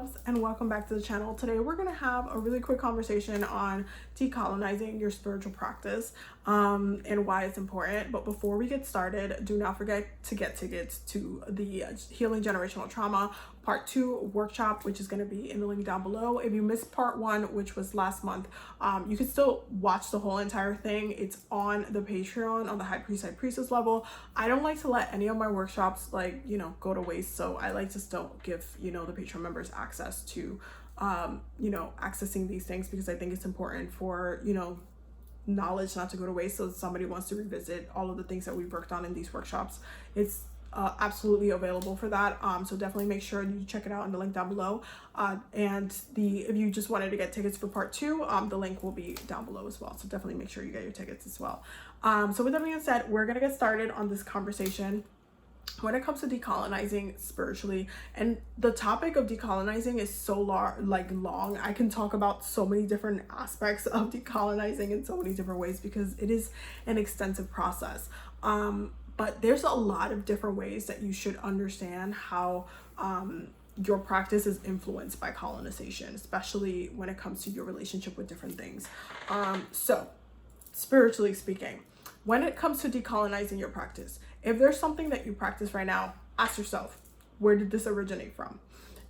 loves, and welcome back to the channel. Today we're going to have a really quick conversation on decolonizing your spiritual practice and why it's important. But before we get started, do not forget to get tickets to the Healing Generational Trauma Part 2 workshop, which is going to be in the link down below. If you missed Part 1, which was last month, you can still watch the whole entire thing. It's on the Patreon on the High Priest, High Priestess level. I don't like to let any of my workshops go to waste, so I like to still give the Patreon members access to accessing these things, because I think it's important for knowledge not to go to waste. So if somebody wants to revisit all of the things that we've worked on in these workshops, it's absolutely available for that. So definitely make sure you check it out in the link down below. And if you just wanted to get tickets for Part 2, the link will be down below as well. So definitely make sure you get your tickets as well. So with that being said, we're gonna get started on this conversation when it comes to decolonizing spiritually. And the topic of decolonizing is so long. I can talk about so many different aspects of decolonizing in so many different ways, because it is an extensive process. But there's a lot of different ways that you should understand how your practice is influenced by colonization, especially when it comes to your relationship with different things. So spiritually speaking, when it comes to decolonizing your practice, if there's something that you practice right now, ask yourself, where did this originate from?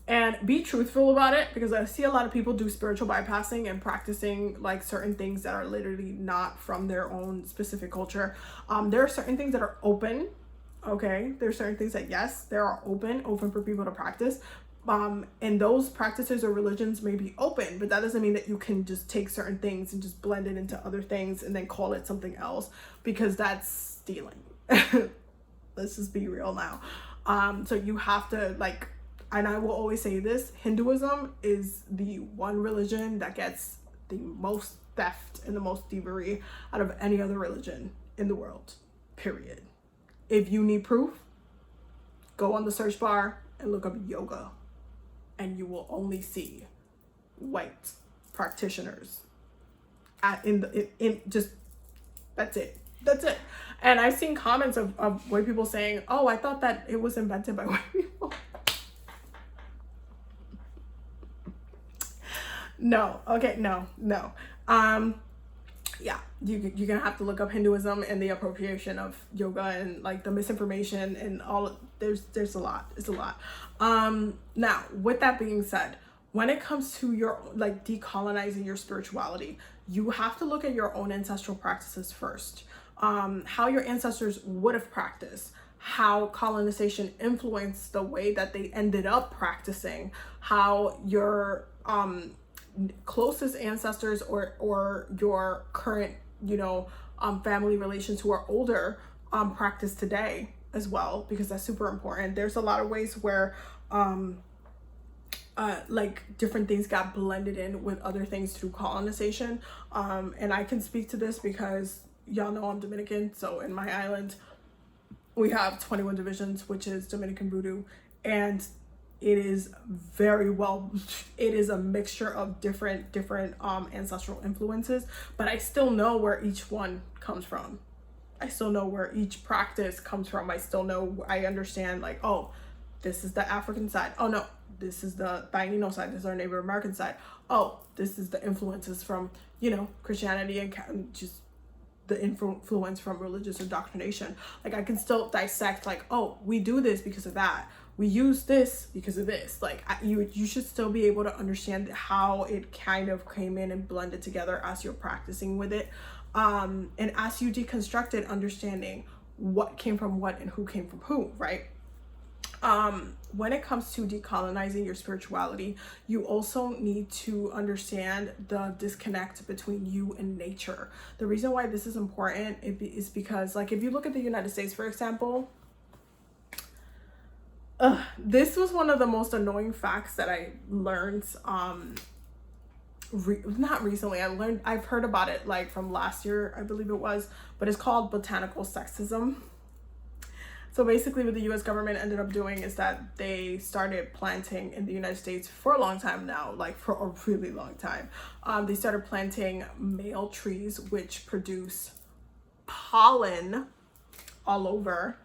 And be truthful about it, because I see a lot of people do spiritual bypassing and practicing like certain things that are literally not from their own specific culture. There are certain things that are open, okay? There are certain things that, yes, they are open for people to practice. And those practices or religions may be open, but that doesn't mean that you can just take certain things and just blend it into other things and then call it something else, because that's stealing. Let's just be real now. So you have to and I will always say this, Hinduism is the one religion that gets the most theft and the most thievery out of any other religion in the world, period. If you need proof, go on the search bar and look up yoga, and you will only see white practitioners that's it. And I've seen comments of white people saying, oh, I thought that it was invented by white people. No. Yeah, you're gonna have to look up Hinduism and the appropriation of yoga and the misinformation and all. There's a lot. It's a lot. Now, with that being said, when it comes to your decolonizing your spirituality, you have to look at your own ancestral practices first. How your ancestors would have practiced, how colonization influenced the way that they ended up practicing, how your closest ancestors or your current family relations who are older practice today as well, because that's super important. There's a lot of ways where different things got blended in with other things through colonization, and I can speak to this because y'all know I'm Dominican. So in my island we have 21 divisions, which is Dominican voodoo, and it is it is a mixture of different ancestral influences, but I still know where each one comes from. I still know where each practice comes from. I understand oh, this is the African side. Oh no, this is the Taino side. This is our Native American side. Oh, this is the influences from Christianity and just the influence from religious indoctrination. I can still dissect oh, we do this because of that. We use this because of this. You should still be able to understand how it kind of came in and blended together as you're practicing with it. And as you deconstruct it, understanding what came from what and who came from who, right? When it comes to decolonizing your spirituality, you also need to understand the disconnect between you and nature. The reason why this is important is because if you look at the United States, for example, this was one of the most annoying facts that I learned not recently. I've heard about it from last year, I believe it was, but it's called botanical sexism. So basically what the US government ended up doing is that they started planting in the United States for a long time now, for a really long time. They started planting male trees which produce pollen all over,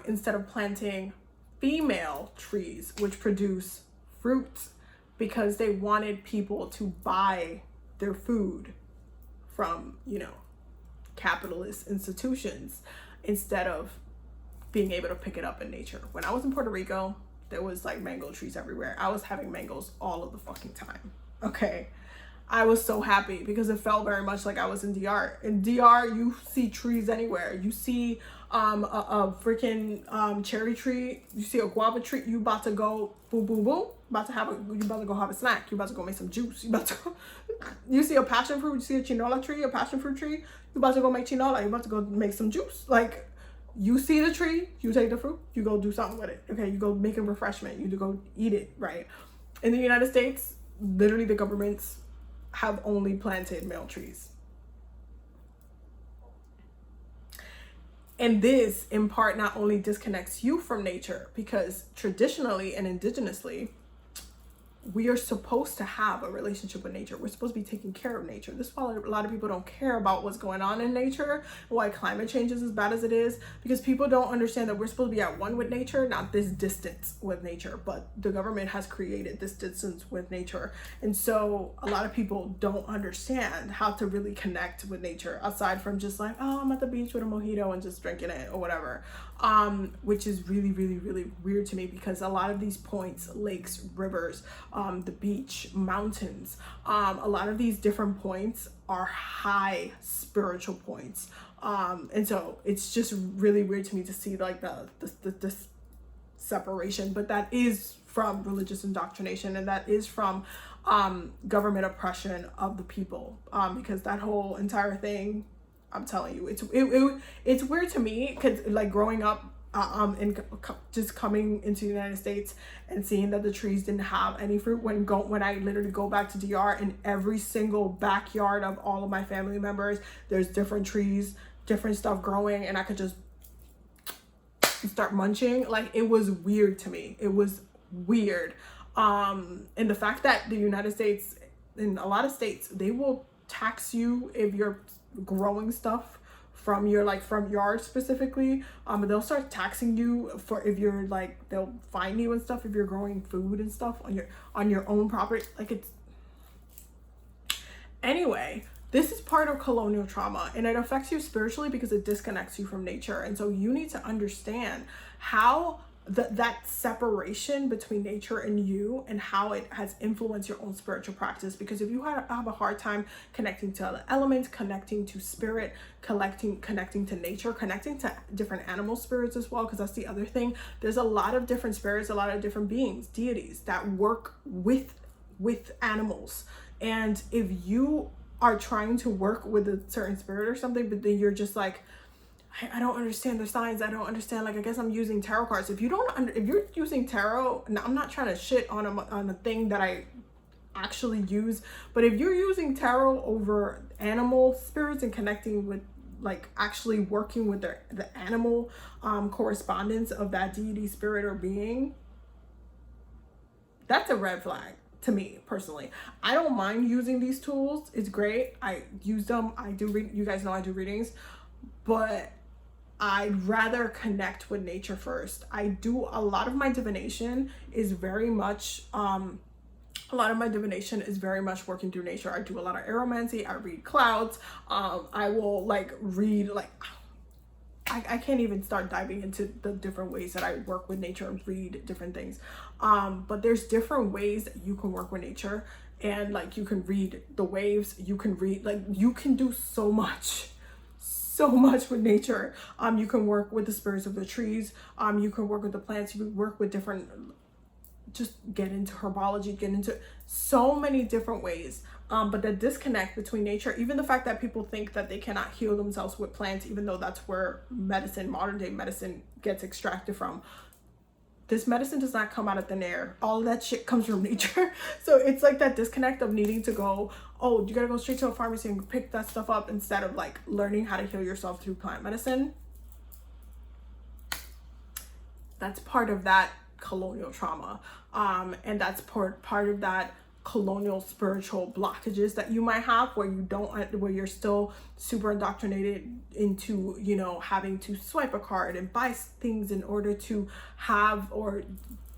instead of planting female trees which produce fruit because they wanted people to buy their food from, you know, capitalist institutions instead of being able to pick it up in nature. When I was in Puerto Rico, there was like mango trees everywhere. I was having mangoes all of the fucking time. Okay. I was so happy because it felt very much like I was in DR. In DR, you see trees anywhere. You see a freaking cherry tree. You see a guava tree. You about to go boom, boom, boom. You about to go have a snack. You about to go make some juice. You see a passion fruit. You see a chinola tree, a passion fruit tree. You about to go make chinola. You about to go make some juice. Like, you see the tree, you take the fruit, you go do something with it. Okay, you go make a refreshment. You go eat it, right? In the United States, literally the governments have only planted male trees. And this, in part, not only disconnects you from nature, because traditionally and indigenously, we are supposed to have a relationship with nature. We're supposed to be taking care of nature. This is why a lot of people don't care about what's going on in nature, why climate change is as bad as it is, because people don't understand that we're supposed to be at one with nature, not this distance with nature. But the government has created this distance with nature. And so a lot of people don't understand how to really connect with nature, aside from just like, oh, I'm at the beach with a mojito and just drinking it or whatever. Which is really, really, really weird to me, because a lot of these points, lakes, rivers, the beach, mountains, a lot of these different points are high spiritual points. And so it's just really weird to me to see like the separation, but that is from religious indoctrination, and that is from government oppression of the people, because that whole entire thing, I'm telling you, it's weird to me, because like growing up and just coming into the United States and seeing that the trees didn't have any fruit, when I literally go back to DR, in every single backyard of all of my family members, there's different trees, different stuff growing, and I could just start munching. Like, it was weird to me. It was weird. And the fact that the United States, in a lot of states, they will tax you if you're growing stuff from your front yard specifically. They'll start taxing you for if you're like, they'll fine you and stuff if you're growing food and stuff on your own property. Like, it's, anyway, this is part of colonial trauma, and it affects you spiritually because it disconnects you from nature. And so you need to understand how that separation between nature and you, and how it has influenced your own spiritual practice. Because if you have a hard time connecting to other elements, connecting to spirit, connecting to nature, connecting to different animal spirits as well, because that's the other thing. There's a lot of different spirits, a lot of different beings, deities that work with animals. And if you are trying to work with a certain spirit or something, but then you're just like, I don't understand the signs. I don't understand. Like, I guess I'm using tarot cards. If you're using tarot, and I'm not trying to shit on a thing that I actually use, but if you're using tarot over animal spirits and connecting with, like, actually working with the animal correspondence of that deity, spirit, or being, that's a red flag to me personally. I don't mind using these tools. It's great. I use them. I do read. You guys know I do readings, but I'd rather connect with nature first. I do a lot of my divination is very much working through nature. I do a lot of aromancy. I read clouds. I will read I can't even start diving into the different ways that I work with nature and read different things. But there's different ways that you can work with nature, and you can read the waves. You can read, you can do so much with nature. You can work with the spirits of the trees. You can work with the plants. You can work with different, just get into herbology, get into so many different ways. But the disconnect between nature, even the fact that people think that they cannot heal themselves with plants, even though that's where modern day medicine gets extracted from. This medicine does not come out of thin air. All of that shit comes from nature. So it's like that disconnect of needing to go, oh, you gotta go straight to a pharmacy and pick that stuff up, instead of learning how to heal yourself through plant medicine. That's part of that colonial trauma. And that's part of that colonial spiritual blockages that you might have, where you're still super indoctrinated into, having to swipe a card and buy things in order to have, or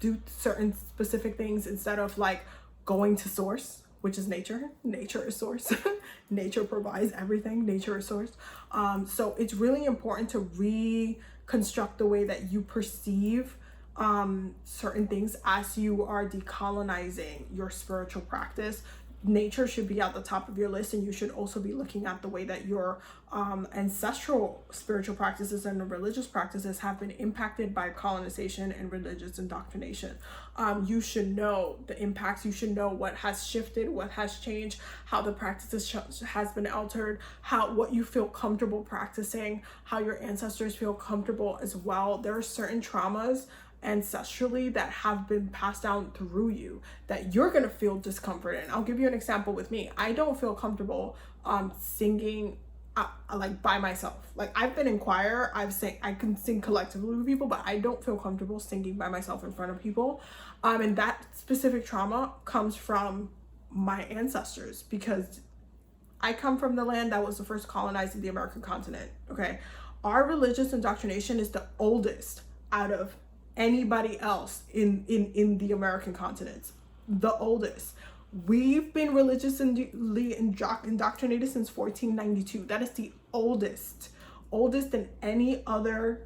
do certain specific things instead of like going to source, which is nature. Nature is source. Nature provides everything. Nature is source. So it's really important to reconstruct the way that you perceive certain things as you are decolonizing your spiritual practice. Nature should be at the top of your list, and you should also be looking at the way that your ancestral spiritual practices and religious practices have been impacted by colonization and religious indoctrination. You should know the impacts. You should know what has shifted, what has changed, how the practices has been altered, what you feel comfortable practicing, how your ancestors feel comfortable as well. There are certain traumas ancestrally that have been passed down through you that you're gonna feel discomfort in. I'll give you an example with me. I don't feel comfortable singing like by myself. Like I've been in choir, I can sing collectively with people, but I don't feel comfortable singing by myself in front of people. And that specific trauma comes from my ancestors, because I come from the land that was the first colonized in the American continent. Okay, our religious indoctrination is the oldest out of anybody else in the American continent. The oldest. We've been religiously indoctrinated since 1492. That is the oldest than any other,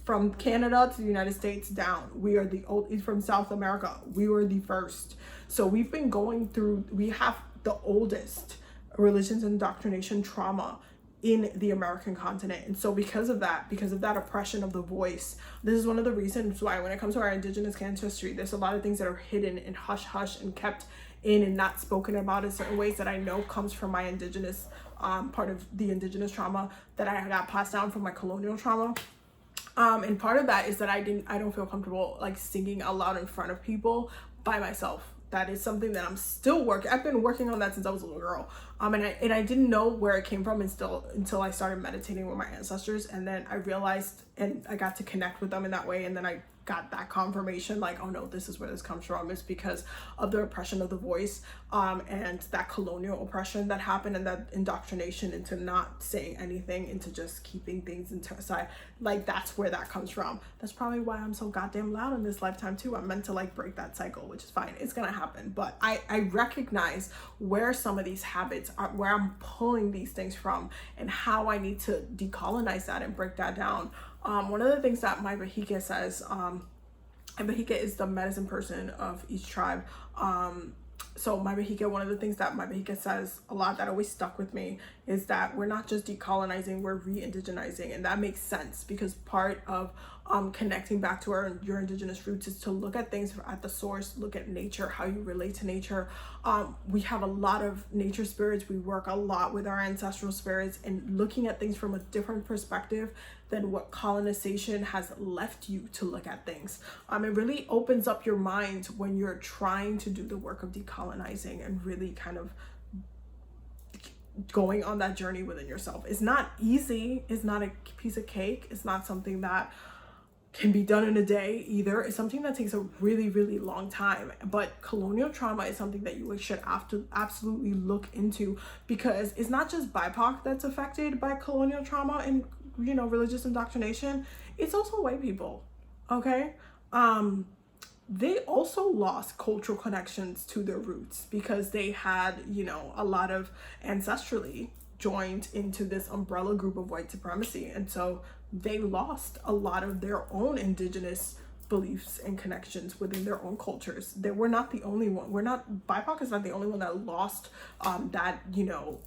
from Canada to the United States down. We are the old, from South America. We were the first. So we've been going through, we have the oldest religious indoctrination trauma in the American continent. And so because of that oppression of the voice, this is one of the reasons why when it comes to our indigenous ancestry, there's a lot of things that are hidden and hush and kept in and not spoken about in certain ways that I know comes from my indigenous part of the indigenous trauma that I got passed down from my colonial trauma. And part of that is that I don't feel comfortable like singing out loud in front of people by myself. That is something that I'm still working. I've been working on that since I was a little girl. And I didn't know where it came from until I started meditating with my ancestors. And then I realized, and I got to connect with them in that way. And then I got that confirmation, like, oh no, this is where this comes from. It's because of the oppression of the voice, and that colonial oppression that happened, and that indoctrination into not saying anything, into just keeping things inside. Like, that's where that comes from. That's probably why I'm so goddamn loud in this lifetime too. I'm meant to like break that cycle, which is fine. It's gonna happen. But I recognize where some of these habits are, where I'm pulling these things from, and how I need to decolonize that and break that down. One of the things that my Bahike says, and Bahike is the medicine person of each tribe. So my Bahike, one of the things that my Bahike says a lot that always stuck with me is that we're not just decolonizing, we're re-indigenizing. And that makes sense, because part of connecting back to your indigenous roots is to look at things at the source, look at nature, how you relate to nature. We have a lot of nature spirits. We work a lot with our ancestral spirits, and looking at things from a different perspective than what colonization has left you to look at things. It really opens up your mind when you're trying to do the work of decolonizing and really kind of going on that journey within yourself. It's not easy. It's not a piece of cake. It's not something that can be done in a day either. It's something that takes a really, really long time. But colonial trauma is something that you should have to absolutely look into, because it's not just BIPOC that's affected by colonial trauma and, you know, religious indoctrination. It's also white people, okay? They also lost cultural connections to their roots because they had, you know, a lot of ancestrally joined into this umbrella group of white supremacy. And so they lost a lot of their own indigenous beliefs and connections within their own cultures. They were not the only one. BIPOC is not the only one that lost that, you know,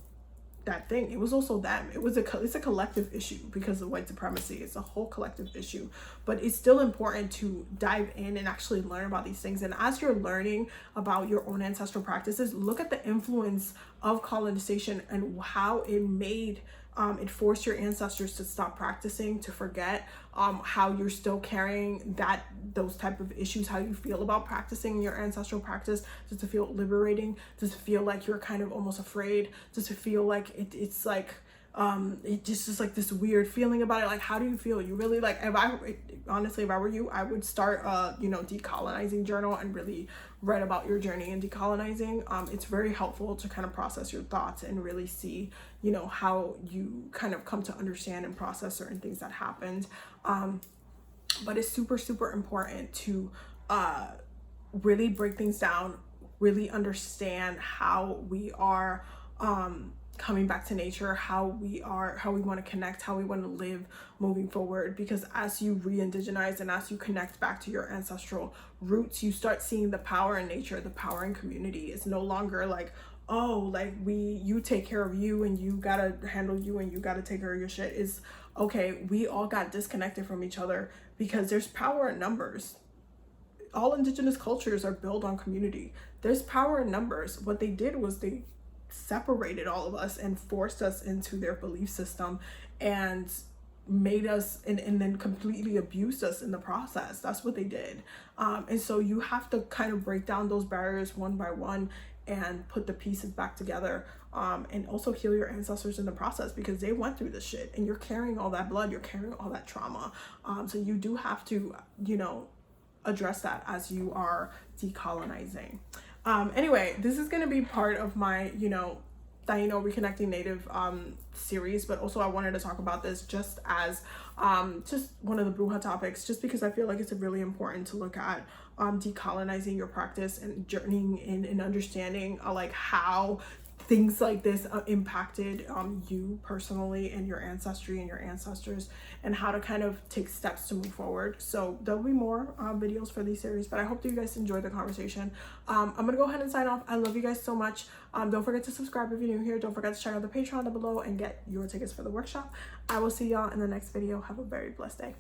that thing. It was also them. It's a collective issue because of white supremacy. It's a whole collective issue, but it's still important to dive in and actually learn about these things. And as you're learning about your own ancestral practices, look at the influence of colonization and how it made it forced your ancestors to stop practicing, to forget, how you're still carrying those type of issues, how you feel about practicing your ancestral practice. Does it feel liberating? Does it feel like you're kind of almost afraid? Does it feel like it's like it just is like this weird feeling about it? Like, how do you feel? You really, like, honestly, if I were you, I would start a, you know, decolonizing journal and really write about your journey in decolonizing. It's very helpful to kind of process your thoughts and really see, you know, how you kind of come to understand and process certain things that happened. But it's super, super important to really break things down, really understand how we are coming back to nature, how we want to connect, how we want to live moving forward. Because as you re-indigenize and as you connect back to your ancestral roots, you start seeing the power in nature, the power in community. It's no longer like, oh, like you take care of you and you gotta handle you and you gotta take care of your shit. Is okay, we all got disconnected from each other because there's power in numbers. All indigenous cultures are built on community. There's power in numbers. What they did was they separated all of us and forced us into their belief system and made us and then completely abused us in the process. That's what they did. And so you have to kind of break down those barriers one by one and put the pieces back together, and also heal your ancestors in the process, because they went through this shit and you're carrying all that blood, you're carrying all that trauma. So you do have to, address that as you are decolonizing. Anyway, this is going to be part of my, Taino Reconnecting Native series, but also I wanted to talk about this just as just one of the Bruja topics, just because I feel like it's really important to look at decolonizing your practice and journeying in and understanding like how things like this impacted you personally and your ancestry and your ancestors, and how to kind of take steps to move forward. So there'll be more videos for these series, but I hope that you guys enjoyed the conversation. I'm gonna go ahead and sign off. I love you guys so much. Don't forget to subscribe if you're new here. Don't forget to check out the Patreon down below and get your tickets for the workshop. I will see y'all in the next video. Have a very blessed day.